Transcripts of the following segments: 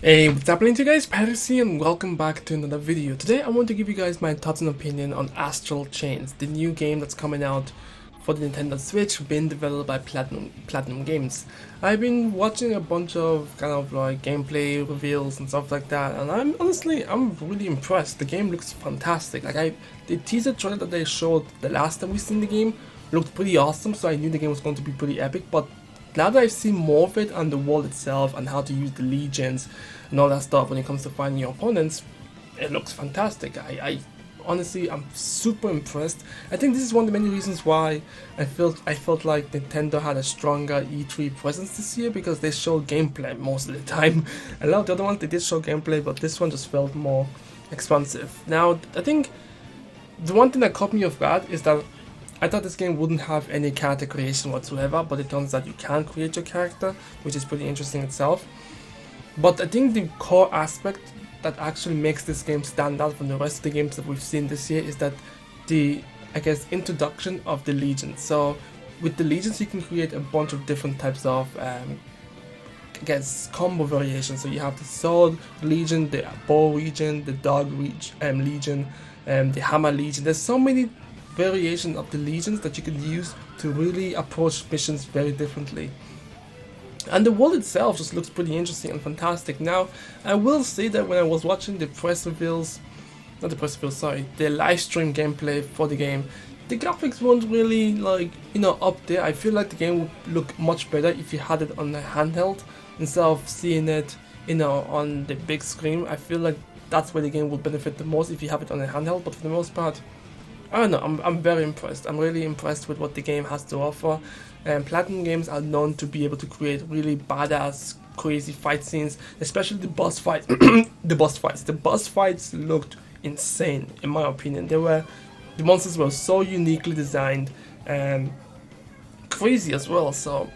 Hey, what's happening to you guys? Pyros here and welcome back to another video. Today I want to give you guys my thoughts and opinion on Astral Chains, the new game that's coming out for the Nintendo Switch, being developed by Platinum Games. I've been watching a bunch of kind of like gameplay reveals and stuff like that, and I'm really impressed. The game looks fantastic. The teaser trailer that they showed the last time we seen the game looked pretty awesome, so I knew the game was going to be pretty epic, but now that I've seen more of it on the world itself and how to use the legions and all that stuff when it comes to finding your opponents, it looks fantastic. I honestly, I'm super impressed. I think this is one of the many reasons why I felt like Nintendo had a stronger E3 presence this year, because they showed gameplay most of the time. A lot of the other ones, they did show gameplay, but this one just felt more expansive. Now, I think the one thing that caught me off guard is that I thought this game wouldn't have any character creation whatsoever, but it turns out you can create your character, which is pretty interesting itself. But I think the core aspect that actually makes this game stand out from the rest of the games that we've seen this year is that the, introduction of the legions. So with the legions you can create a bunch of different types of combo variations. So you have the sword legion, the bow legion, the dog legion, the hammer legion. There's so many variation of the legions that you can use to really approach missions very differently. And the world itself just looks pretty interesting and fantastic. Now, I will say that when I was watching the the live stream gameplay for the game, the graphics weren't really up there. I feel like the game would look much better if you had it on the handheld instead of seeing it, on the big screen. I feel like that's where the game would benefit the most if you have it on the handheld, but for the most part, I don't know, I'm very impressed. I'm really impressed with what the game has to offer. Platinum Games are known to be able to create really badass, crazy fight scenes, especially the boss fights. The boss fights looked insane, in my opinion. The monsters were so uniquely designed and crazy as well. So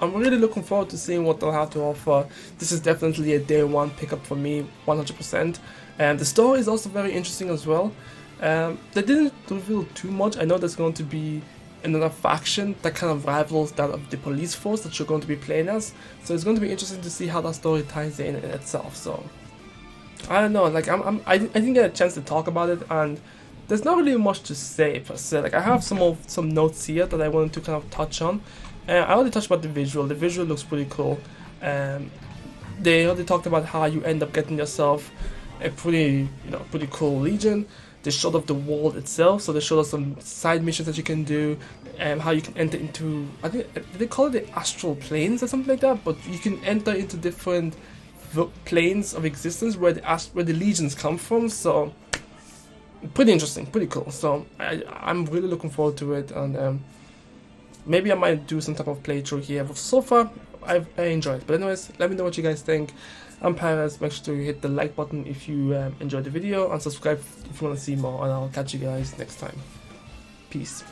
I'm really looking forward to seeing what they'll have to offer. This is definitely a day one pickup for me, 100%. And the story is also very interesting as well. They didn't reveal too much. I know there's going to be another faction that kind of rivals that of the police force that you're going to be playing as. So it's going to be interesting to see how that story ties in itself. So I don't know. I didn't get a chance to talk about it, and there's not really much to say per se. I have some notes here that I wanted to kind of touch on. I already touched about the visual. The visual looks pretty cool. They already talked about how you end up getting yourself a pretty cool legion. They showed off the world itself, so they showed us some side missions that you can do, and how you can enter into, I think they call it the Astral planes or something like that, but you can enter into different planes of existence where the legions come from. So pretty interesting, pretty cool. So I'm really looking forward to it, and maybe I might do some type of playthrough here. But so far, I enjoyed it. But anyways, let me know what you guys think. I'm Pyros. Make sure to hit the like button if you enjoyed the video, and subscribe if you want to see more, and I'll catch you guys next time. Peace.